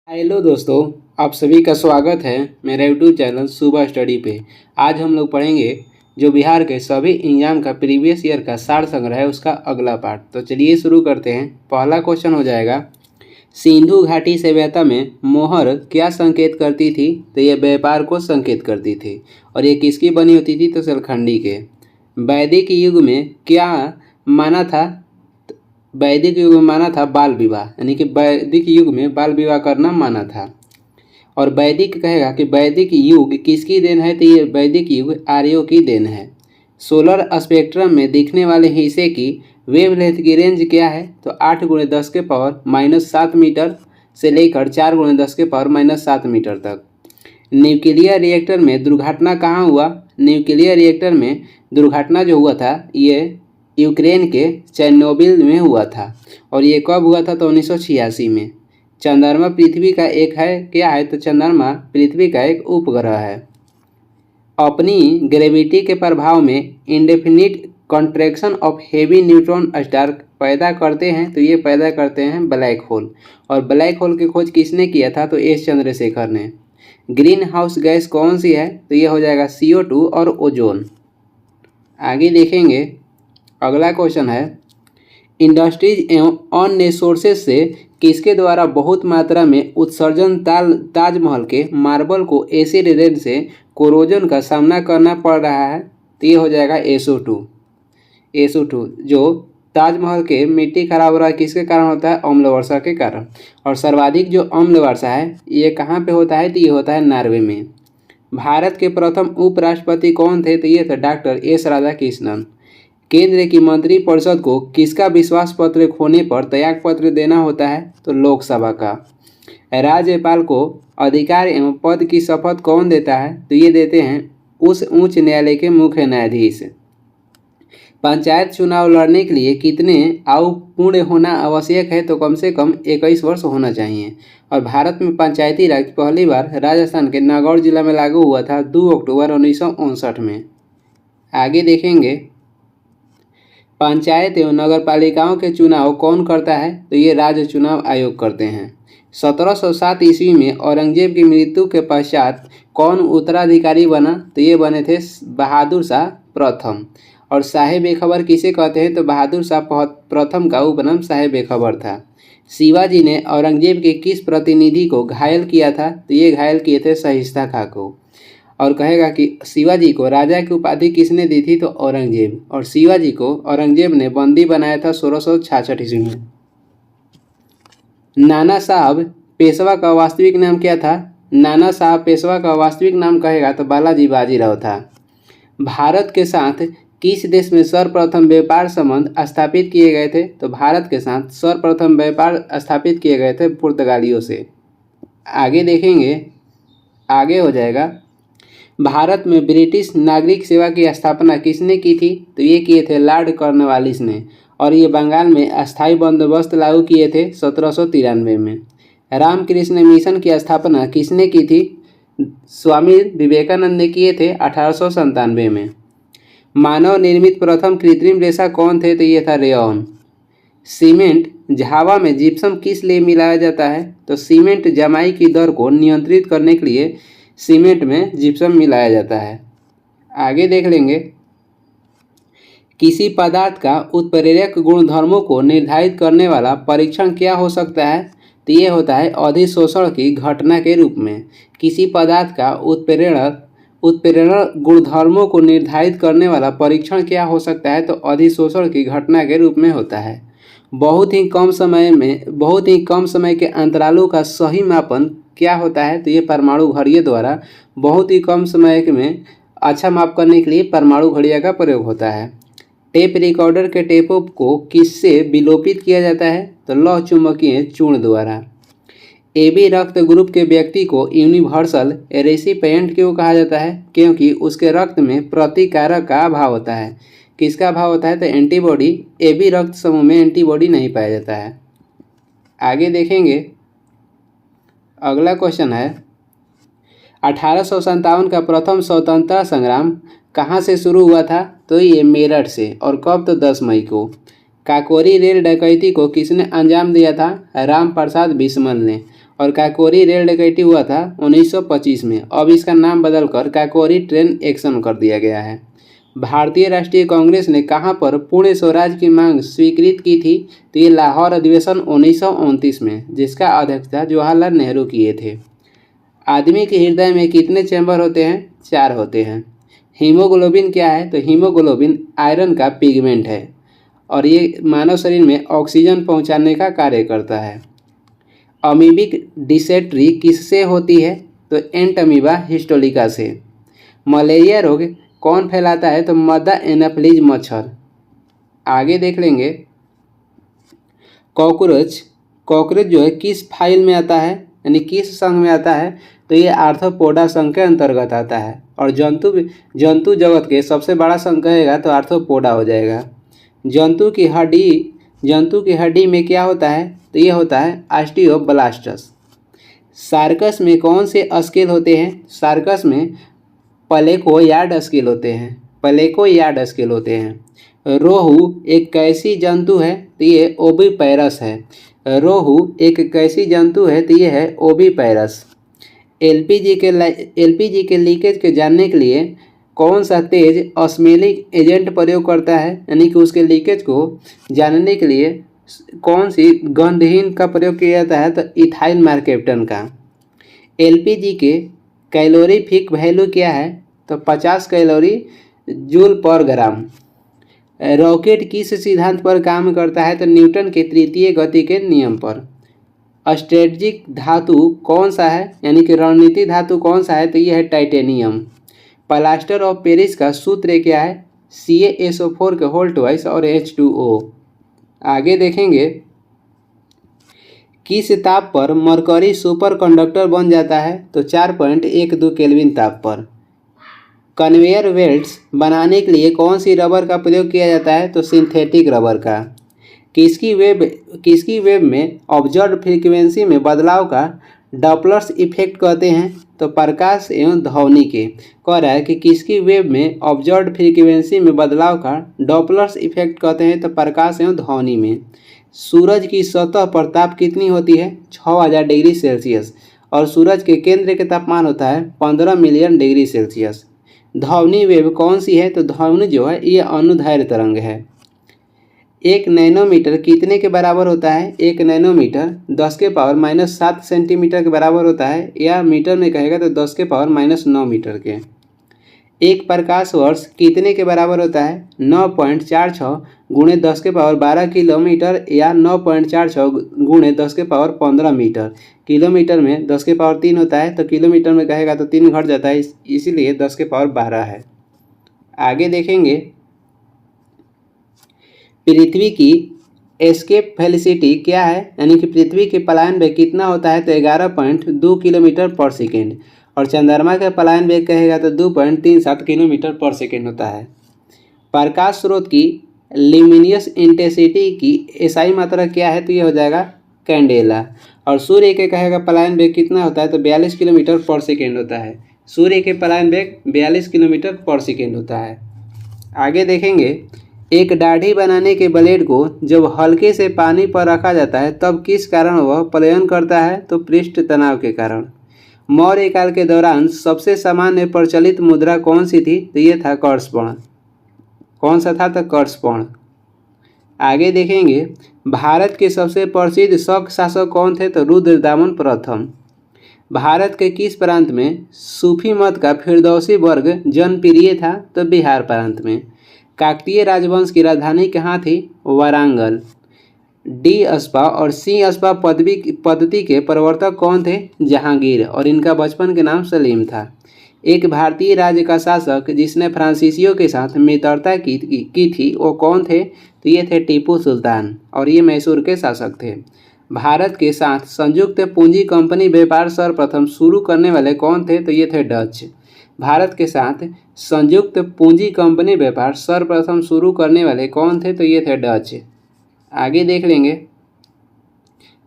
Hello दोस्तों, आप सभी का स्वागत है मेरा यूट्यूब चैनल सुबह स्टडी पे। आज हम लोग पढ़ेंगे जो बिहार के सभी एग्जाम का प्रीवियस ईयर का सार संग्रह है उसका अगला पार्ट। तो चलिए शुरू करते हैं। पहला क्वेश्चन हो जाएगा, सिंधु घाटी सभ्यता में मोहर क्या संकेत करती थी? तो ये व्यापार को संकेत करती थी। और ये किसकी बनी होती थी? तो सलखंडी के। वैदिक युग में क्या माना था? वैदिक युग में माना था बाल विवाह, यानी कि वैदिक युग में बाल विवाह करना माना था। और वैदिक कहेगा कि वैदिक युग किसकी देन है? तो ये वैदिक युग आर्यों की देन है। सोलर स्पेक्ट्रम में दिखने वाले हिस्से की वेवलेंथ की रेंज क्या है? तो 8 × 10 के पावर -7 मीटर से लेकर 4 × 10 के पावर -7 मीटर तक। न्यूक्लियर रिएक्टर में दुर्घटना कहाँ हुआ? न्यूक्लियर रिएक्टर में दुर्घटना जो हुआ था ये यूक्रेन के चेर्नोबिल में हुआ था। और ये कब हुआ था? तो 1986 में। चंद्रमा पृथ्वी का एक है, क्या है? तो चंद्रमा पृथ्वी का एक उपग्रह है। अपनी ग्रेविटी के प्रभाव में indefinite contraction of heavy neutron star पैदा करते हैं। तो ये पैदा करते हैं ब्लैक होल। और ब्लैक होल की खोज किसने किया था? तो एस चंद्रशेखर ने। ग्रीन हाउस गैस कौन सी है? तो ये हो जाएगा CO2 और ओजोन। आगे देखेंगे, अगला क्वेश्चन है, इंडस्ट्रीज एवं अन्य सोर्सेज से किसके द्वारा बहुत मात्रा में उत्सर्जन ताजमहल के मार्बल को एसिड रेन से कोरोजन का सामना करना पड़ रहा है? तो ये हो जाएगा SO2 जो ताजमहल के मिट्टी खराब हो रहा है किसके कारण होता है? अम्ल वर्षा के कारण। और सर्वाधिक जो अम्ल वर्षा है ये कहाँ पे होता है? तो ये होता है नॉर्वे में। भारत के प्रथम उपराष्ट्रपति कौन थे? तो ये थे डॉक्टर S राधाकृष्णन। केंद्र की मंत्रिपरिषद को किसका विश्वास पत्र खोने पर त्यागपत्र देना होता है? तो लोकसभा का। राज्यपाल को अधिकार एवं पद की शपथ कौन देता है? तो ये देते हैं उस उच्च न्यायालय के मुख्य न्यायाधीश। पंचायत चुनाव लड़ने के लिए कितने आयु पूर्ण होना आवश्यक है? तो कम से कम 21 वर्ष होना चाहिए। और भारत में पंचायती राज पहली बार राजस्थान के नागौर जिला में लागू हुआ था 2 अक्टूबर 1959 में। आगे देखेंगे, पंचायत एवं नगर पालिकाओं के चुनाव कौन करता है? तो ये राज्य चुनाव आयोग करते हैं। 1707 ईस्वी में औरंगजेब की मृत्यु के पश्चात कौन उत्तराधिकारी बना? तो ये बने थे बहादुर शाह प्रथम। और साहेब बेखबर किसे कहते हैं? तो बहादुर शाह प्रथम का उपनाम साहेब बेखबर था। शिवाजी ने औरंगजेब के किस प्रतिनिधि को घायल किया था? तो ये घायल किए थे शाहिस्ता खां को। और कहेगा कि शिवाजी को राजा की उपाधि किसने दी थी? तो औरंगजेब। और शिवाजी को औरंगजेब ने बंदी बनाया था 1666 ईस्वी में। नाना साहब पेशवा का वास्तविक नाम क्या था? नाना साहब पेशवा का वास्तविक नाम कहेगा तो बालाजी बाजीराव था। भारत के साथ किस देश में सर्वप्रथम व्यापार संबंध स्थापित किए गए थे? तो भारत के साथ सर्वप्रथम व्यापार स्थापित किए गए थे पुर्तगालियों से। आगे देखेंगे, आगे हो जाएगा, भारत में ब्रिटिश नागरिक सेवा की स्थापना किसने की थी? तो ये किए थे लॉर्ड कॉर्नवालिस ने। और ये बंगाल में अस्थायी बंदोबस्त लागू किए थे 1793 में। रामकृष्ण मिशन की स्थापना किसने की थी? स्वामी विवेकानंद ने किए थे 1897 में। मानव निर्मित प्रथम कृत्रिम रेशा कौन थे? तो ये था रेयॉन। सीमेंट झावा में जिप्सम किस लिए मिलाया जाता है? तो सीमेंट जमाई की दर को नियंत्रित करने के लिए सीमेंट में जिप्सम मिलाया जाता है। आगे देख लेंगे, किसी पदार्थ का उत्प्रेरक गुणधर्मों को निर्धारित करने वाला परीक्षण क्या हो सकता है? तो ये होता है अधिशोषण की घटना के रूप में। किसी पदार्थ का उत्प्रेरण गुणधर्मों को निर्धारित करने वाला परीक्षण क्या हो सकता है? तो अधिशोषण की घटना के रूप में होता है। बहुत ही कम समय के अंतरालों का सही मापन क्या होता है? तो ये परमाणु घड़ियों द्वारा बहुत ही कम समय में अच्छा माप करने के लिए परमाणु घड़ियों का प्रयोग होता है। टेप रिकॉर्डर के टेपों को किससे विलोपित किया जाता है? तो लौह चुंबकीय चूर्ण द्वारा। AB रक्त ग्रुप के व्यक्ति को यूनिवर्सल रेसिपिएंट क्यों कहा जाता है? क्योंकि उसके रक्त में प्रतिकारक का अभाव होता है। किसका अभाव होता है? तो एंटीबॉडी। AB रक्त समूह में एंटीबॉडी नहीं पाया जाता है। आगे देखेंगे, अगला क्वेश्चन है, 1857 का प्रथम स्वतंत्रता संग्राम कहाँ से शुरू हुआ था? तो ये मेरठ से। और कब? तो 10 मई को। काकोरी रेल डकैती को किसने अंजाम दिया था? राम प्रसाद बिस्मिल ने। और काकोरी रेल डकैती हुआ था 1925 में। अब इसका नाम बदलकर काकोरी ट्रेन एक्शन कर दिया गया है। भारतीय राष्ट्रीय कांग्रेस ने कहाँ पर पूर्ण स्वराज की मांग स्वीकृत की थी? तो ये लाहौर अधिवेशन 1929 में, जिसका अध्यक्षता जवाहरलाल नेहरू किए थे। आदमी के हृदय में कितने चैम्बर होते हैं? 4 होते हैं। हीमोग्लोबिन क्या है? तो हीमोग्लोबिन आयरन का पिगमेंट है और ये मानव शरीर में ऑक्सीजन पहुंचाने का कार्य करता है। अमीबिक डिसेंट्री किससे होती है? तो एंटमीबा हिस्टोलिका से। मलेरिया रोग कौन फैलाता है? तो मद्दा एनाफिलीज मच्छर। आगे देख लेंगे कॉकरोच। कॉकरोच जो है किस फाइल में आता है, यानी किस संघ में आता है? तो ये आर्थ्रोपोडा संघ के अंतर्गत आता है। और जंतु जगत के सबसे बड़ा संघ कहेगा तो आर्थ्रोपोडा हो जाएगा। जंतु की हड्डी में क्या होता है? तो ये होता है ऑस्टियोब्लास्टस। सार्कस में कौन से स्केल होते हैं? सार्कस में प्लेकोयार्ड स्केल होते हैं। रोहू एक कैसी जंतु है? तो ये ओविपेरस है। रोहू एक कैसी जंतु है? तो ये है ओविपेरस। एलपीजी के लीकेज के जानने के लिए कौन सा तेज ऑस्मेलिक एजेंट प्रयोग करता है? यानी कि उसके लीकेज को जानने के लिए कौन सी गंधहीन का प्रयोग किया जाता है? तो इथाइल मर्कैप्टन का। एलपीजी के कैलोरीफिक वैल्यू क्या है? तो 50 कैलोरी जूल पर ग्राम। रॉकेट किस सिद्धांत पर काम करता है? तो न्यूटन के तृतीय गति के नियम पर। स्ट्रेटजिक धातु कौन सा है, यानी कि रणनीति धातु कौन सा है? तो यह है टाइटेनियम। प्लास्टर ऑफ पेरिस का सूत्र क्या है? CaSO4 के होल ट्वाइस और H2O। आगे देखेंगे किस ताप पर मरकरी सुपर कंडक्टर बन जाता है? तो 4.12 केल्विन ताप पर। कन्वेयर बेल्ट्स बनाने के लिए कौन सी रबर का प्रयोग किया जाता है? तो सिंथेटिक रबर का। किसकी वेव में ऑब्जर्व फ्रीक्वेंसी में बदलाव का डॉपलर्स इफेक्ट कहते हैं? तो प्रकाश एवं ध्वनि के। कह रहा है कि किसकी वेव में ऑब्जर्व फ्रीक्वेंसी में बदलाव का डॉपलर्स इफेक्ट कहते हैं? तो प्रकाश एवं ध्वनि में। सूरज की सतह पर ताप कितनी होती है? 6000 डिग्री सेल्सियस। और सूरज के केंद्र के तापमान होता है 15 मिलियन डिग्री सेल्सियस। ध्वनि वेव कौन सी है? तो ध्वनि जो है ये अनुदैर्ध्य तरंग है। 1 नैनोमीटर कितने के बराबर होता है? 1 नैनोमीटर 10⁻⁻7 सेंटीमीटर के बराबर होता है, या मीटर में कहेगा तो 10⁻⁻9 मीटर के। एक प्रकाश वर्ष कितने के बराबर होता है? 9.46 गुणे 10⁻12 किलोमीटर, या 9.46 गुणे 10⁻15 मीटर। किलोमीटर में 10⁻3 होता है, तो किलोमीटर में कहेगा तो 3 घट जाता है, इसीलिए 10⁻12 है। आगे देखेंगे पृथ्वी की एस्केप वेलोसिटी क्या है, यानी कि पृथ्वी के पलायन वेग कितना होता है? तो 11.2 किलोमीटर पर सेकेंड। और चंद्रमा का पलायन वेग कहेगा तो 2.37 किलोमीटर पर सेकेंड होता है। प्रकाश स्रोत की ल्यूमिनियस इंटेंसिटी की एसआई मात्रा क्या है? तो ये हो जाएगा कैंडेला। और सूर्य के कहेगा पलायन वेग कितना होता है? तो 42 किलोमीटर पर सेकेंड होता है। सूर्य के पलायन वेग 42 किलोमीटर पर सेकेंड होता है। आगे देखेंगे एक दाढ़ी बनाने के ब्लेड को जब हल्के से पानी पर रखा जाता है तब किस कारण वह पलायन करता है? तो पृष्ठ तनाव के कारण। मौर्य काल के दौरान सबसे सामान्य प्रचलित मुद्रा कौन सी थी? तो ये था कर्षपण। कौन सा था? तो कर्षपण। आगे देखेंगे भारत के सबसे प्रसिद्ध शक शासक कौन थे? तो रुद्रदामन प्रथम। भारत के किस प्रांत में सूफी मत का फिरदौसी वर्ग जनप्रिय था? तो बिहार प्रांत में। काकतीय राजवंश की राजधानी कहाँ थी? वारंगल। डी अस्पा और सी अस्पा पद्धति के प्रवर्तक कौन थे? जहांगीर। और इनका बचपन के नाम सलीम था। एक भारतीय राज्य का शासक जिसने फ्रांसीसियों के साथ मित्रता की थी वो कौन थे? तो ये थे टीपू सुल्तान, और ये मैसूर के शासक थे। भारत के साथ संयुक्त पूंजी कंपनी व्यापार सर्वप्रथम शुरू करने वाले कौन थे? तो ये थे डच। भारत के साथ संयुक्त पूंजी कंपनी व्यापार सर्वप्रथम शुरू करने वाले कौन थे? तो ये थे डच। आगे देख लेंगे।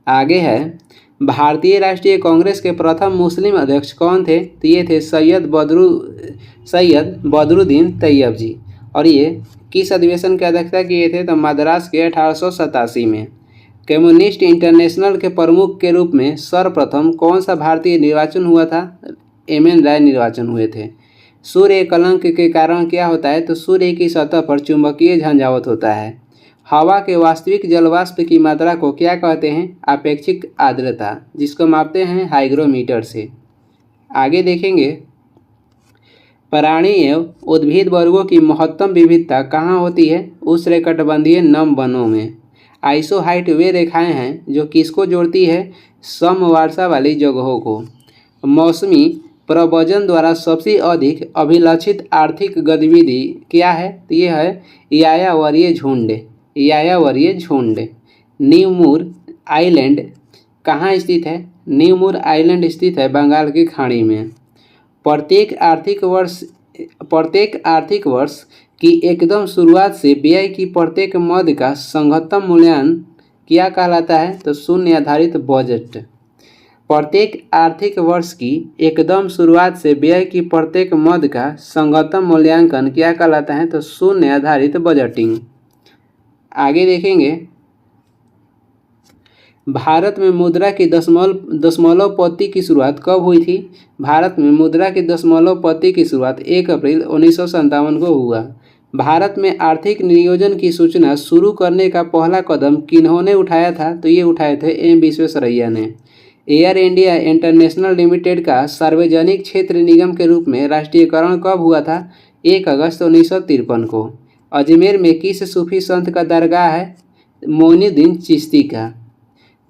आगे है भारतीय राष्ट्रीय कांग्रेस के प्रथम मुस्लिम अध्यक्ष कौन थे? तो ये थे सैयद बदरुद्दीन तैयब जी। और ये किस अधिवेशन की अध्यक्षता किए थे? तो मद्रास के 1887 में। कम्युनिस्ट इंटरनेशनल के प्रमुख के रूप में सर्वप्रथम कौन सा भारतीय निर्वाचन हुआ था? एम.एन. राय निर्वाचन हुए थे। सूर्य कलंक के कारण क्या होता है? तो सूर्य की सतह पर चुंबकीय झंझावात होता है। हवा के वास्तविक जलवाष्प की मात्रा को क्या कहते हैं? आपेक्षिक आर्द्रता, जिसको मापते हैं हाइग्रोमीटर से। आगे देखेंगे, प्राणी एवं उद्भिद वर्गों की महत्तम विविधता कहाँ होती है? उष्णकटिबंधीय नम वनों में। आइसोहाइट वे रेखाएं हैं जो किसको जोड़ती है? समवर्षा वाली जगहों को। मौसमी प्रव्रजन द्वारा सबसे अधिक अभिलक्षित आर्थिक गतिविधि क्या है? तो ये है यायावरीय झुंड। यायावरीय झुंड। न्यूमूर आइलैंड कहाँ स्थित है? न्यूमूर आइलैंड स्थित है बंगाल की खाड़ी में। प्रत्येक आर्थिक वर्ष की एकदम शुरुआत से व्यय की प्रत्येक मद का संगतम मूल्यांकन क्या कहलाता है? तो शून्य आधारित बजट। प्रत्येक आर्थिक वर्ष की एकदम शुरुआत से व्यय की प्रत्येक मद का संगतम मूल्यांकन क्या कहलाता है? तो शून्य आधारित बजटिंग। आगे देखेंगे, भारत में मुद्रा की दशमलवपत्ति की शुरुआत कब हुई थी? भारत में मुद्रा की दशमलवपत्ति की शुरुआत 1 अप्रैल 1957 को हुआ। भारत में आर्थिक नियोजन की सूचना शुरू करने का पहला कदम किन्होंने उठाया था? तो ये उठाए थे एम विश्वेश्वरैया ने। एयर इंडिया इंटरनेशनल लिमिटेड का सार्वजनिक क्षेत्र निगम के रूप में राष्ट्रीयकरण कब हुआ था? 1 अगस्त 1953 को। अजमेर में किस सूफी संत का दरगाह है? मोइनुद्दीन चिश्ती का।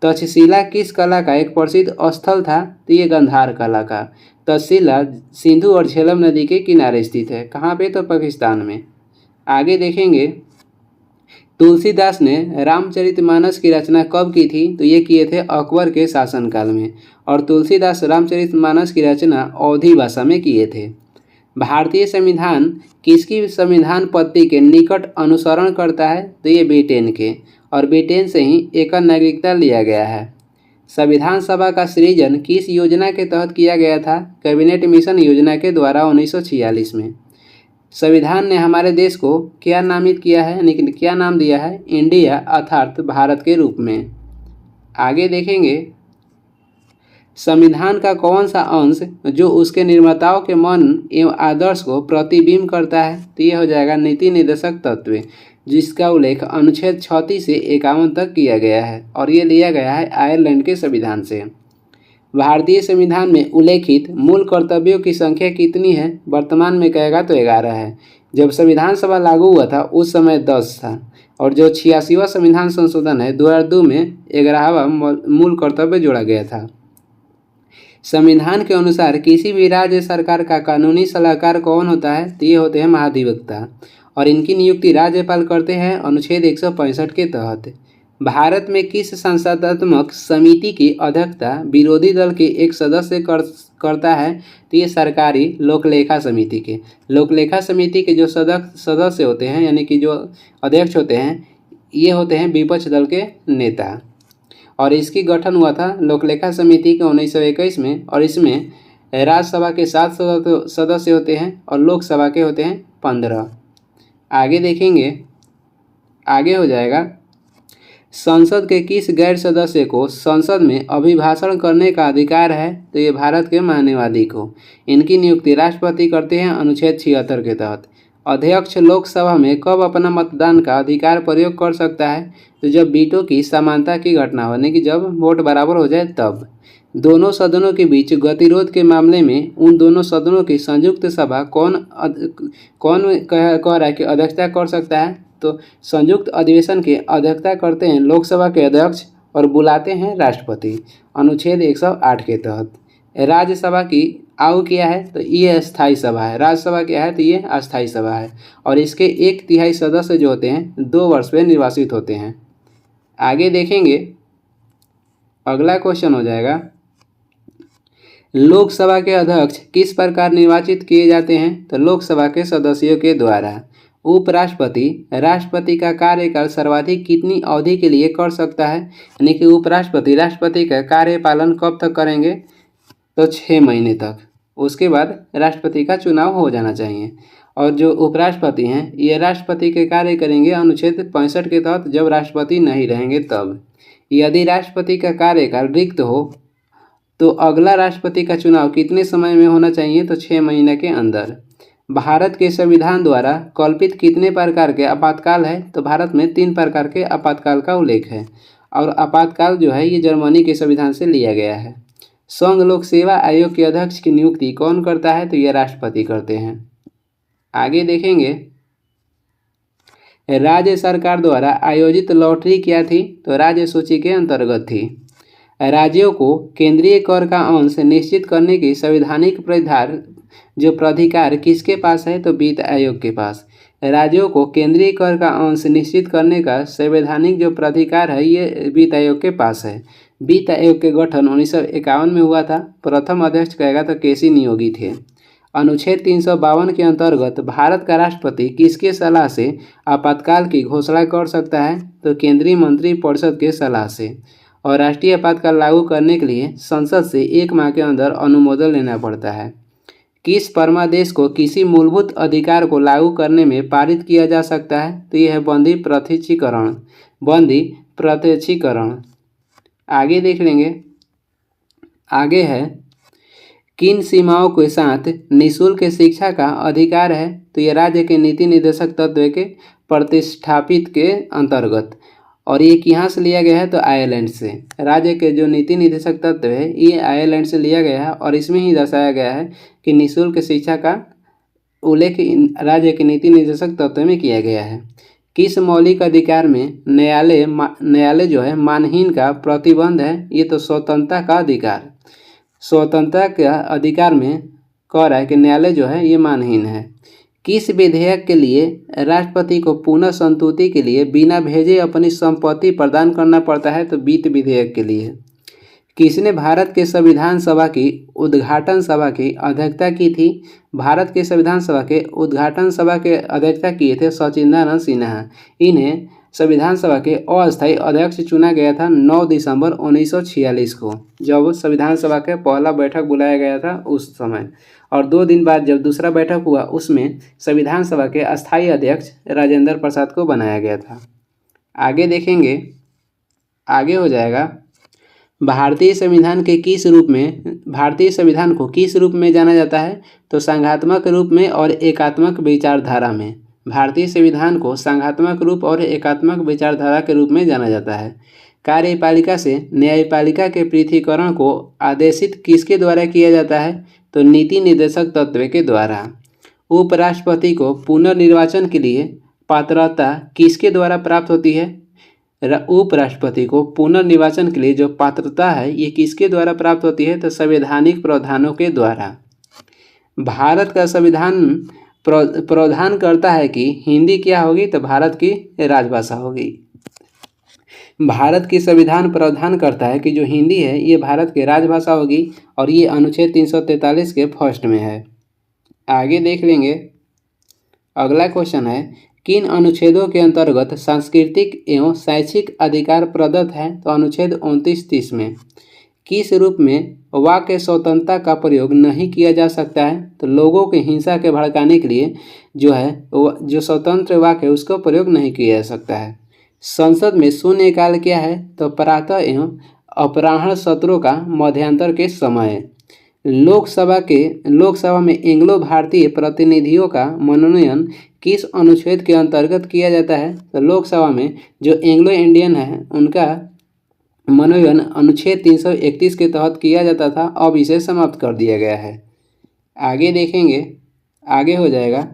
तक्षशिला किस कला का एक प्रसिद्ध स्थल था? तो ये गांधार कला का। तक्षशिला सिंधु और झेलम नदी के किनारे स्थित है। कहाँ पे? तो पाकिस्तान में। आगे देखेंगे, तुलसीदास ने रामचरितमानस की रचना कब की थी? तो ये किए थे अकबर के शासनकाल में। और तुलसीदास रामचरितमानस की रचना अवधी भाषा में किए थे। भारतीय संविधान किसकी संविधान पत्ति के निकट अनुसरण करता है? तो ये ब्रिटेन के, और ब्रिटेन से ही एकल नागरिकता लिया गया है। संविधान सभा का सृजन किस योजना के तहत किया गया था? कैबिनेट मिशन योजना के द्वारा 1946 में। संविधान ने हमारे देश को क्या नामित किया है, यानी कि क्या नाम दिया है? इंडिया अर्थात भारत के रूप में। आगे देखेंगे, संविधान का कौन सा अंश जो उसके निर्माताओं के मन एवं आदर्श को प्रतिबिंब करता है? तो यह हो जाएगा नीति निर्देशक तत्व, जिसका उल्लेख अनुच्छेद 36 से 51 तक किया गया है, और ये लिया गया है आयरलैंड के संविधान से। भारतीय संविधान में उल्लेखित मूल कर्तव्यों की संख्या कितनी है? वर्तमान में कहेगा तो 11 है। जब संविधान सभा लागू हुआ था उस समय 10 था, और जो 86वां संविधान संशोधन है 2002 में 11वां मूल कर्तव्य जोड़ा गया था। संविधान के अनुसार किसी भी राज्य सरकार का कानूनी सलाहकार कौन होता है? तो ये होते हैं महाधिवक्ता, और इनकी नियुक्ति राज्यपाल करते हैं अनुच्छेद 165 के तहत। भारत में किस संसदात्मक समिति की अध्यक्षता विरोधी दल के एक सदस्य करता है? तो ये सरकारी लोकलेखा समिति के। लोकलेखा समिति के जो सदस्य होते हैं, यानी कि जो अध्यक्ष होते हैं, ये होते हैं विपक्ष दल के नेता। और इसकी गठन हुआ था लोकलेखा समिति के 1921 में, और इसमें राज्यसभा के 7 सदस्य होते हैं और लोकसभा के होते हैं 15। आगे देखेंगे, आगे हो जाएगा, संसद के किस गैर सदस्य को संसद में अभिभाषण करने का अधिकार है? तो ये भारत के महान्यायवादी को। इनकी नियुक्ति राष्ट्रपति करते हैं अनुच्छेद 76 के तहत। अध्यक्ष लोकसभा में कब अपना मतदान का अधिकार प्रयोग कर सकता है? तो जब वीटो की समानता की घटना हो, यानी कि जब वोट बराबर हो जाए तब। दोनों सदनों के बीच गतिरोध के मामले में उन दोनों सदनों की संयुक्त सभा कौन कह रहा है कि अध्यक्षता कर सकता है? तो संयुक्त अधिवेशन की अध्यक्षता करते हैं लोकसभा के अध्यक्ष और बुलाते हैं राष्ट्रपति अनुच्छेद 108 के तहत। राज्यसभा की आयु क्या है? तो ये अस्थायी सभा है। राज्यसभा क्या है? तो ये अस्थायी सभा है, और इसके 1/3 सदस्य जो होते हैं 2 वर्ष में निर्वाचित होते हैं। आगे देखेंगे, अगला क्वेश्चन हो जाएगा, लोकसभा के अध्यक्ष किस प्रकार निर्वाचित किए जाते हैं? तो लोकसभा के सदस्यों के द्वारा। उपराष्ट्रपति राष्ट्रपति का कार्यकाल सर्वाधिक कितनी अवधि के लिए कर सकता है? यानी कि उपराष्ट्रपति राष्ट्रपति का कार्यपालन कब तक करेंगे? तो 6 महीने तक। उसके बाद राष्ट्रपति का चुनाव हो जाना चाहिए। और जो उपराष्ट्रपति हैं ये राष्ट्रपति के कार्य करेंगे अनुच्छेद 65 के तहत, जब राष्ट्रपति नहीं रहेंगे तब। यदि राष्ट्रपति का कार्यकाल रिक्त हो तो अगला राष्ट्रपति का चुनाव कितने समय में होना चाहिए? तो 6 महीने के अंदर। भारत के संविधान द्वारा कल्पित कितने प्रकार के आपातकाल है? तो भारत में 3 प्रकार के आपातकाल का उल्लेख है और आपातकाल जो है ये जर्मनी के संविधान से लिया गया है। संघ लोक सेवा आयोग के अध्यक्ष की नियुक्ति कौन करता है? तो ये राष्ट्रपति करते हैं। आगे देखेंगे, राज्य सरकार द्वारा आयोजित लॉटरी क्या थी? तो राज्य सूची के अंतर्गत थी। राज्यों को केंद्रीय कर का अंश निश्चित करने की संवैधानिक प्राधिकार किसके पास है? तो वित्त आयोग के पास। राज्यों को केंद्रीय कर का अंश निश्चित करने का संवैधानिक जो प्राधिकार है ये वित्त आयोग के पास है। वित्त आयोग के गठन 1951 में हुआ था। प्रथम अध्यक्ष कहेगा तो केसी नियोगी थे। अनुच्छेद 352 के अंतर्गत भारत का राष्ट्रपति किसके सलाह से आपातकाल की घोषणा कर सकता है? तो केंद्रीय मंत्रिपरिषद के सलाह से। और राष्ट्रीय आपातकाल लागू करने के लिए संसद से 1 माह के अंदर अनुमोदन लेना पड़ता है। किस परमादेश को किसी मूलभूत अधिकार को लागू करने में पारित किया जा सकता है? तो यह है बंदी प्रत्यक्षीकरण। आगे देख लेंगे, आगे है किन सीमाओं के साथ निःशुल्क शिक्षा का अधिकार है? तो यह राज्य के नीति निर्देशक तत्व के प्रतिष्ठापित के अंतर्गत। और ये कहाँ से लिया गया है? तो आयरलैंड से। राज्य के जो नीति निर्देशक तत्व है ये आयरलैंड से लिया गया है और इसमें ही दर्शाया गया है कि निःशुल्क शिक्षा का उल्लेख राज्य के नीति निर्देशक तत्व में किया गया है। किस मौलिक अधिकार में न्यायालय जो है मानहीन का प्रतिबंध है? ये तो स्वतंत्रता का अधिकार। स्वतंत्रता के अधिकार में कह रहा है कि न्यायालय जो है ये मानहीन है। किस विधेयक के लिए राष्ट्रपति को पुनः संतुति के लिए बिना भेजे अपनी संपत्ति प्रदान करना पड़ता है? तो वित्त विधेयक के लिए। किसने भारत के संविधान सभा की उद्घाटन सभा की अध्यक्षता की थी? भारत के संविधान सभा के उद्घाटन सभा के अध्यक्षता किए थे सचिदानंद सिन्हा। इन्हें संविधान सभा के अस्थायी अध्यक्ष चुना गया था 9 दिसंबर 1946 को, जब संविधान सभा के पहला बैठक बुलाया गया था उस समय। और 2 दिन बाद जब दूसरा बैठक हुआ उसमें संविधान सभा के अस्थायी अध्यक्ष राजेंद्र प्रसाद को बनाया गया था। आगे देखेंगे, आगे हो जाएगा भारतीय संविधान को किस रूप में जाना जाता है? तो संघात्मक रूप में और एकात्मक विचारधारा में। भारतीय संविधान को संघात्मक रूप और एकात्मक विचारधारा के रूप में जाना जाता है। कार्यपालिका से न्यायपालिका के पृथक्करण को आदेशित किसके द्वारा किया जाता है? तो नीति निर्देशक तत्व के द्वारा। उपराष्ट्रपति को पुनर्निर्वाचन के लिए पात्रता किसके द्वारा प्राप्त होती है? उपराष्ट्रपति को पुनर्निर्वाचन के लिए जो पात्रता है ये किसके द्वारा प्राप्त होती है? तो संवैधानिक प्रावधानों के द्वारा। भारत का संविधान प्रावधान करता है कि हिंदी क्या होगी? तो भारत की राजभाषा होगी। भारत की संविधान प्रावधान करता है कि जो हिंदी है ये भारत की राजभाषा होगी और ये अनुच्छेद 343 के फर्स्ट में है। आगे देख लेंगे, अगला क्वेश्चन है किन अनुच्छेदों के अंतर्गत सांस्कृतिक एवं शैक्षिक अधिकार प्रदत्त है? तो अनुच्छेद 29-30 में। किस रूप में वाक्य स्वतंत्रता का प्रयोग नहीं किया जा सकता है? तो लोगों के हिंसा के भड़काने के लिए जो स्वतंत्र वाक्य है उसका प्रयोग नहीं किया जा सकता है। संसद में शून्यकाल क्या है? तो प्रातः एवं अपराह्न सत्रों का मध्यांतर के समय। लोकसभा में एंग्लो भारतीय प्रतिनिधियों का मनोनयन किस अनुच्छेद के अंतर्गत किया जाता है? तो लोकसभा में जो एंग्लो इंडियन है उनका मनोनयन अनुच्छेद 331 के तहत किया जाता था, अब इसे समाप्त कर दिया गया है। आगे देखेंगे, आगे हो जाएगा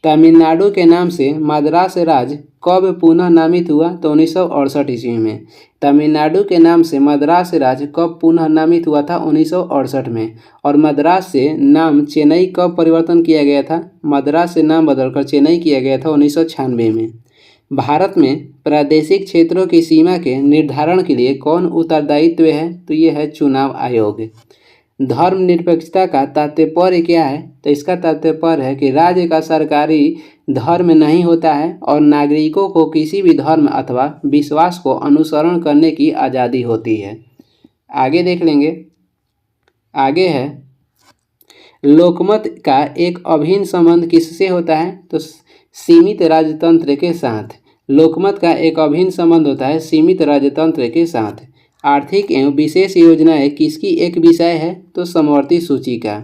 तमिलनाडु के नाम से मद्रास राज्य कब पुनः नामित हुआ? तो 1968 ईस्वी में। तमिलनाडु के नाम से मद्रास राज्य कब पुनः नामित हुआ था? 1968 में। और मद्रास से नाम चेन्नई कब परिवर्तन किया गया था? मद्रास से नाम बदलकर चेन्नई किया गया था 1996 में। भारत में प्रादेशिक क्षेत्रों की सीमा के निर्धारण के लिए कौन उत्तरदायित्व है? तो ये है चुनाव आयोग। धर्मनिरपेक्षता का तात्पर्य क्या है? तो इसका तात्पर्य है कि राज्य का सरकारी धर्म नहीं होता है और नागरिकों को किसी भी धर्म अथवा विश्वास को अनुसरण करने की आज़ादी होती है। आगे देख लेंगे, आगे है लोकमत का एक अभिन्न संबंध किससे होता है? तो सीमित राजतंत्र के साथ। लोकमत का एक अभिन्न संबंध होता है सीमित राजतंत्र के साथ। आर्थिक एवं विशेष योजनाएं किसकी एक विषय है? तो समवर्ती सूची का।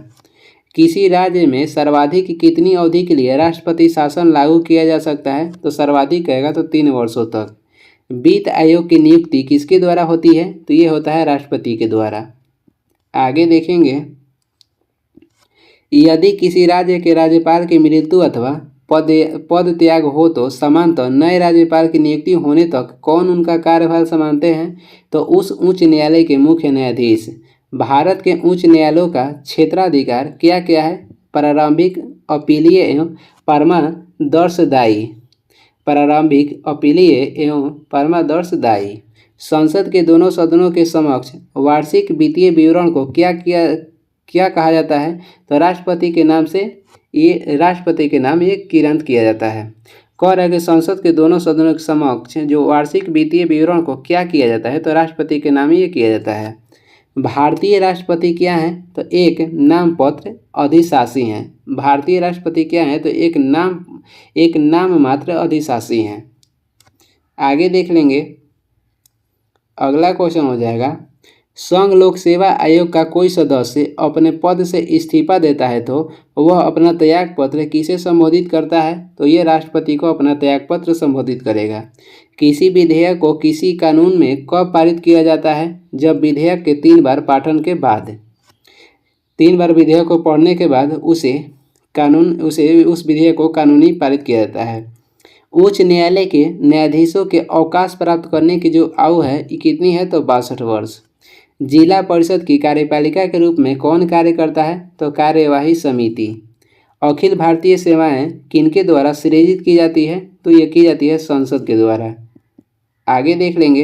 किसी राज्य में सर्वाधिक कितनी अवधि के लिए राष्ट्रपति शासन लागू किया जा सकता है? तो सर्वाधिक कहेगा तो 3 वर्षों तक। वित्त आयोग की नियुक्ति किसके द्वारा होती है? तो ये होता है राष्ट्रपति के द्वारा। आगे देखेंगे, यदि किसी राज्य के राज्यपाल की मृत्यु अथवा पद त्याग हो तो समांतर नए राज्यपाल की नियुक्ति होने तक कौन उनका कार्यभार संभालते हैं? तो उस उच्च न्यायालय के मुख्य न्यायाधीश। भारत के उच्च न्यायालयों का क्षेत्राधिकार क्या क्या है? प्रारंभिक, अपीलीय एवं परमादर्शदायी। प्रारंभिक, अपीलीय एवं परमादर्शदायी। संसद के दोनों सदनों के समक्ष वार्षिक वित्तीय विवरण को क्या कहा जाता है? तो राष्ट्रपति के नाम ये किरंत किया जाता है। कह रहा है कि संसद के दोनों सदनों के समक्ष जो वार्षिक वित्तीय विवरण को क्या किया जाता है? तो राष्ट्रपति के नाम ही ये किया जाता है। भारतीय राष्ट्रपति क्या है? तो एक नामपत्र अधिशासी हैं। भारतीय राष्ट्रपति क्या है? तो एक नाम मात्र अधिशासी हैं। आगे देख लेंगे, अगला क्वेश्चन हो जाएगा, संघ लोक सेवा आयोग का कोई सदस्य अपने पद से इस्तीफा देता है तो वह अपना त्यागपत्र किसे संबोधित करता है? तो ये राष्ट्रपति को अपना त्यागपत्र संबोधित करेगा। किसी विधेयक को किसी कानून में कब पारित किया जाता है? जब विधेयक के 3 बार पाठन के बाद। 3 बार विधेयक को पढ़ने के बाद उस विधेयक को कानूनी पारित किया जाता है। उच्च न्यायालय के न्यायाधीशों के अवकाश प्राप्त करने की जो आयु है ये कितनी है? तो 62 वर्ष। जिला परिषद की कार्यपालिका के रूप में कौन कार्य करता है? तो कार्यवाही समिति। अखिल भारतीय सेवाएं किनके द्वारा सृजित की जाती है? तो ये की जाती है संसद के द्वारा। आगे देख लेंगे,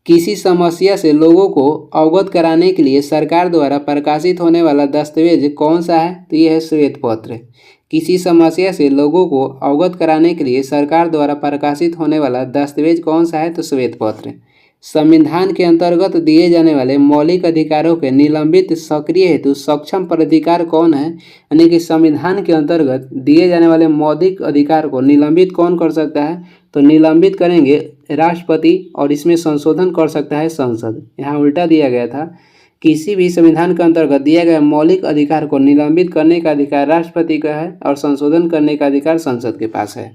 किसी समस्या से लोगों को अवगत कराने के लिए सरकार द्वारा प्रकाशित होने वाला दस्तावेज कौन सा है? तो यह है श्वेत पत्र। किसी समस्या से लोगों को अवगत कराने के लिए सरकार द्वारा प्रकाशित होने वाला दस्तावेज कौन सा है? तो श्वेत पत्र। संविधान के अंतर्गत दिए जाने वाले मौलिक अधिकारों के निलंबित सक्रिय हेतु सक्षम प्राधिकार कौन है? यानी कि संविधान के अंतर्गत दिए जाने वाले मौलिक अधिकार को निलंबित कौन कर सकता है? तो निलंबित करेंगे राष्ट्रपति और इसमें संशोधन कर सकता है संसद। यहाँ उल्टा दिया गया था, किसी भी संविधान के अंतर्गत दिया गया मौलिक अधिकार को निलंबित करने का अधिकार राष्ट्रपति का है और संशोधन करने का अधिकार संसद के पास है।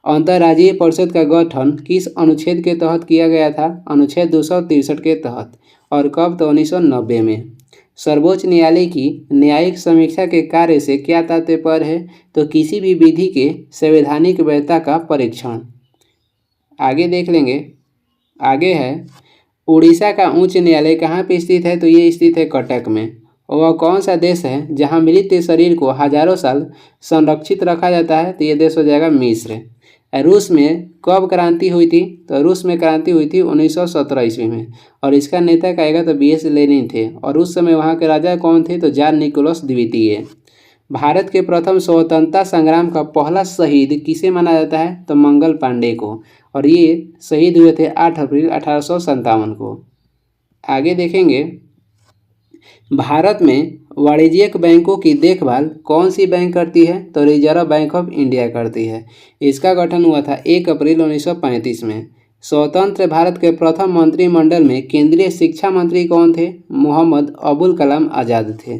अंतर्राज्यीय परिषद का गठन किस अनुच्छेद के तहत किया गया था? अनुच्छेद 263 के तहत। और कब? तो 1990 में। सर्वोच्च न्यायालय की न्यायिक समीक्षा के कार्य से क्या तात्पर्य है? तो किसी भी विधि के संवैधानिक वैधता का परीक्षण। आगे देख लेंगे, आगे है, उड़ीसा का उच्च न्यायालय कहाँ पे स्थित है? तो ये स्थित है कटक में। और वह कौन सा देश है जहाँ मृत शरीर को हजारों साल संरक्षित रखा जाता है? तो ये देश हो जाएगा मिस्र। रूस में कब क्रांति हुई थी? तो रूस में क्रांति हुई थी 1917 ईस्वी में और इसका नेता कहेगा तो BS लेनिन थे। और उस समय वहाँ के राजा कौन थे? तो जार निकोलस द्वितीय। भारत के प्रथम स्वतंत्रता संग्राम का पहला शहीद किसे माना जाता है? तो मंगल पांडे को। और ये शहीद हुए थे 8 अप्रैल 1857 को। आगे देखेंगे, भारत में वाणिज्यिक बैंकों की देखभाल कौन सी बैंक करती है? तो रिजर्व बैंक ऑफ इंडिया करती है। इसका गठन हुआ था 1 अप्रैल 1935 में। स्वतंत्र भारत के प्रथम मंत्रिमंडल में केंद्रीय शिक्षा मंत्री कौन थे? मोहम्मद अबुल कलाम आज़ाद थे।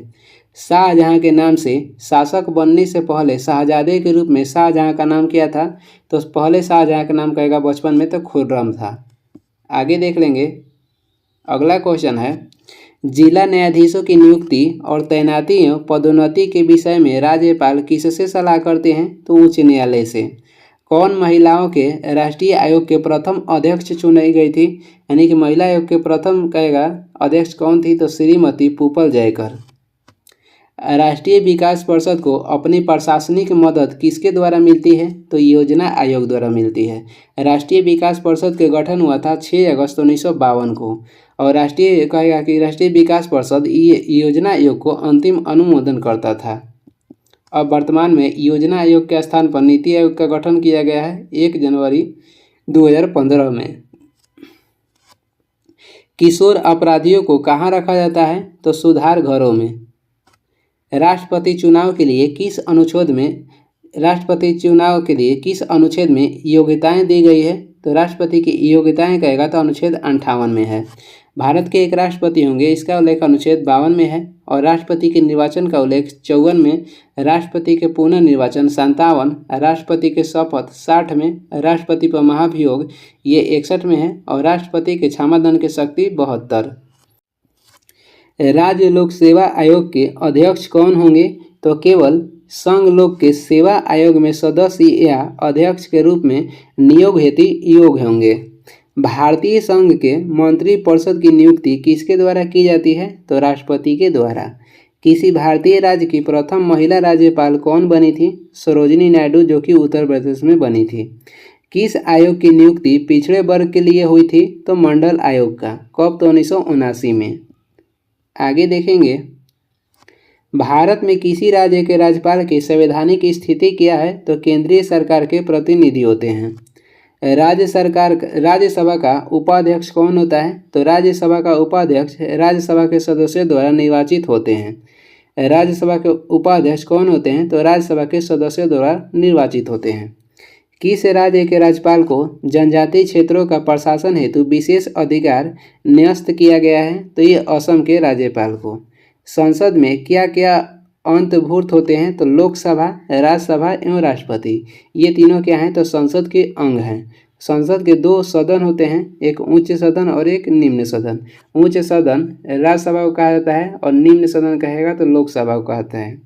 शाहजहां के नाम से शासक बनने से पहले शाहजादे के रूप में शाहजहां का नाम क्या था? तो पहले शाहजहां का नाम कहेगा बचपन में तो खुर्रम था। आगे देख लेंगे, अगला क्वेश्चन है, जिला न्यायाधीशों की नियुक्ति और तैनाती एवं पदोन्नति के विषय में राज्यपाल किससे सलाह करते हैं? तो उच्च न्यायालय से। कौन महिलाओं के राष्ट्रीय आयोग के प्रथम अध्यक्ष चुनी गई थी? यानी कि महिला आयोग के प्रथम कहेगा अध्यक्ष कौन थी? तो श्रीमती पुपल जयकर। राष्ट्रीय विकास परिषद को अपनी प्रशासनिक मदद किसके द्वारा मिलती है? तो योजना आयोग द्वारा मिलती है। राष्ट्रीय विकास परिषद के गठन हुआ था 6 अगस्त 1952 को और राष्ट्रीय विकास परिषद योजना आयोग को अंतिम अनुमोदन करता था। अब वर्तमान में योजना आयोग के स्थान पर नीति आयोग का गठन किया गया है 1 जनवरी 2015 में। किशोर अपराधियों को कहाँ रखा जाता है? तो सुधार घरों में। राष्ट्रपति चुनाव के लिए किस अनुच्छेद में राष्ट्रपति चुनाव के लिए किस अनुच्छेद में योग्यताएं दी गई है? तो राष्ट्रपति की योग्यताएं कहेगा तो अनुच्छेद 58 में है। भारत के एक राष्ट्रपति होंगे, इसका उल्लेख अनुच्छेद 52 में है। और राष्ट्रपति के निर्वाचन का उल्लेख 54 में, राष्ट्रपति के पुनर्निर्वाचन 57, राष्ट्रपति के शपथ 60 में, राष्ट्रपति पर महाभियोग ये 61 में है और राष्ट्रपति के क्षमादान की शक्ति 72। राज्य लोक सेवा आयोग के अध्यक्ष कौन होंगे? तो केवल संघ लोक के सेवा आयोग में सदस्य या अध्यक्ष के रूप में नियोग हेतु योग्य होंगे। भारतीय संघ के मंत्री परिषद की नियुक्ति किसके द्वारा की जाती है? तो राष्ट्रपति के द्वारा। किसी भारतीय राज्य की प्रथम महिला राज्यपाल कौन बनी थी? सरोजिनी नायडू, जो कि उत्तर प्रदेश में बनी थी। किस आयोग की नियुक्ति पिछड़े वर्ग के लिए हुई थी? तो मंडल आयोग का। कब? तो 1979 में। आगे देखेंगे, भारत में किसी राज्य के राज्यपाल की संवैधानिक स्थिति क्या है? तो केंद्रीय सरकार के प्रतिनिधि होते हैं। राज्यसभा का उपाध्यक्ष कौन होता है? तो राज्यसभा का उपाध्यक्ष राज्यसभा के सदस्यों द्वारा निर्वाचित होते हैं। राज्यसभा के उपाध्यक्ष कौन होते हैं? तो राज्यसभा के सदस्यों द्वारा निर्वाचित होते हैं। किस राज्य के राज्यपाल को जनजातीय क्षेत्रों का प्रशासन हेतु विशेष अधिकार न्यस्त किया गया है? तो ये असम के राज्यपाल को। संसद में क्या क्या अंतर्भुक्त होते हैं? तो लोकसभा, राज्यसभा एवं राष्ट्रपति, ये तीनों क्या हैं? तो संसद के अंग हैं। संसद के 2 सदन होते हैं, एक उच्च सदन और एक निम्न सदन। उच्च सदन राज्यसभा को कहा जाता है और निम्न सदन कहेगा तो लोकसभा को कहता है।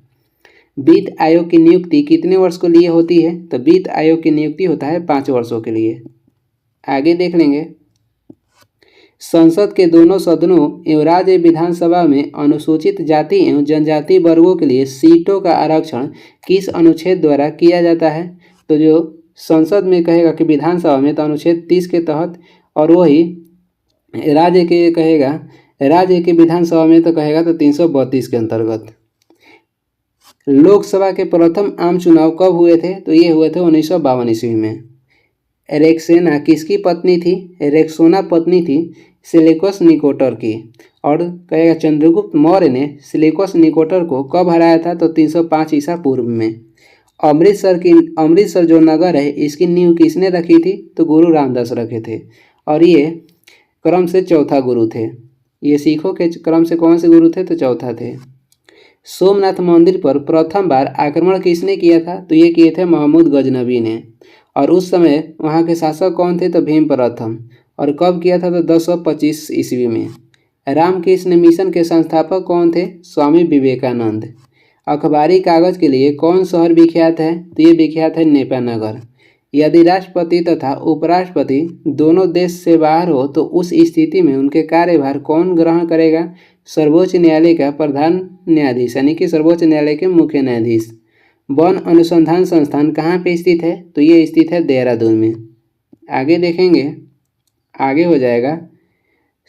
वित्त आयोग की नियुक्ति कितने वर्ष के लिए होती है? तो वित्त आयोग की नियुक्ति होता है 5 वर्षों के लिए। आगे देख लेंगे, संसद के दोनों सदनों एवं राज्य विधानसभा में अनुसूचित जाति एवं जनजाति वर्गों के लिए सीटों का आरक्षण किस अनुच्छेद द्वारा किया जाता है? तो जो संसद में कहेगा कि विधानसभा में, तो अनुच्छेद 30 के तहत, और वही राज्य के विधानसभा में तो कहेगा तो 332 के अंतर्गत। लोकसभा के प्रथम आम चुनाव कब हुए थे? तो ये हुए थे 1952 ईस्वी में। रेक्सेना किसकी पत्नी थी? रेक्सोना पत्नी थी सिलिकस निकोटर की। और कहेगा चंद्रगुप्त मौर्य ने सिलिकस निकोटर को कब हराया था? तो 305 ईसा पूर्व में। अमृतसर जो नगर है, इसकी नींव किसने रखी थी? तो गुरु रामदास रखे थे और ये क्रम से चौथा गुरु थे। ये सिखों के क्रम से कौन से गुरु थे? तो चौथा थे। सोमनाथ मंदिर पर प्रथम बार आक्रमण किसने किया था? तो ये किए थे महमूद गजनबी ने। और उस समय वहाँ के शासक कौन थे? तो भीम प्रथम। और कब किया था? तो 1025 ईस्वी में। रामकृष्ण मिशन के संस्थापक कौन थे? स्वामी विवेकानंद। अखबारी कागज के लिए कौन शहर विख्यात है? तो ये विख्यात है नेपानगर। यदि राष्ट्रपति तथा उपराष्ट्रपति दोनों देश से बाहर हो तो उस स्थिति में उनके कार्यभार कौन ग्रहण करेगा? सर्वोच्च न्यायालय का प्रधान न्यायाधीश, यानी कि सर्वोच्च न्यायालय के मुख्य न्यायाधीश। वन अनुसंधान संस्थान कहाँ पे स्थित है? तो ये स्थित है देहरादून में। आगे देखेंगे, आगे हो जाएगा,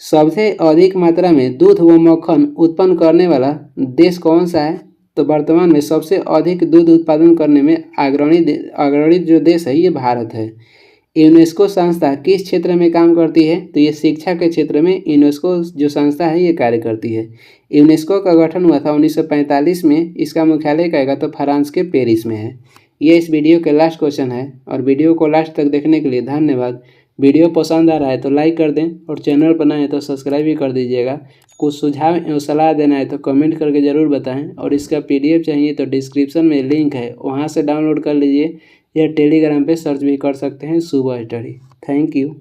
सबसे अधिक मात्रा में दूध व मक्खन उत्पन्न करने वाला देश कौन सा है? तो वर्तमान में सबसे अधिक दूध उत्पादन करने में अग्रणी जो देश है ये भारत है। यूनेस्को संस्था किस क्षेत्र में काम करती है? तो ये शिक्षा के क्षेत्र में यूनेस्को जो संस्था है ये कार्य करती है। यूनेस्को का गठन हुआ था 1945 में। इसका मुख्यालय कहेगा तो फ्रांस के पेरिस में है। ये इस वीडियो के लास्ट क्वेश्चन है और वीडियो को लास्ट तक देखने के लिए धन्यवाद। वीडियो पसंद आ रहा है तो लाइक कर दें और चैनल पर नए हैं तो सब्सक्राइब भी कर दीजिएगा। कुछ सुझाव एवं सलाह देना है तो कमेंट करके ज़रूर बताएं और इसका PDF चाहिए तो डिस्क्रिप्शन में लिंक है, वहां से डाउनलोड कर लीजिए या टेलीग्राम पे सर्च भी कर सकते हैं सुबह स्टडी। Thank you.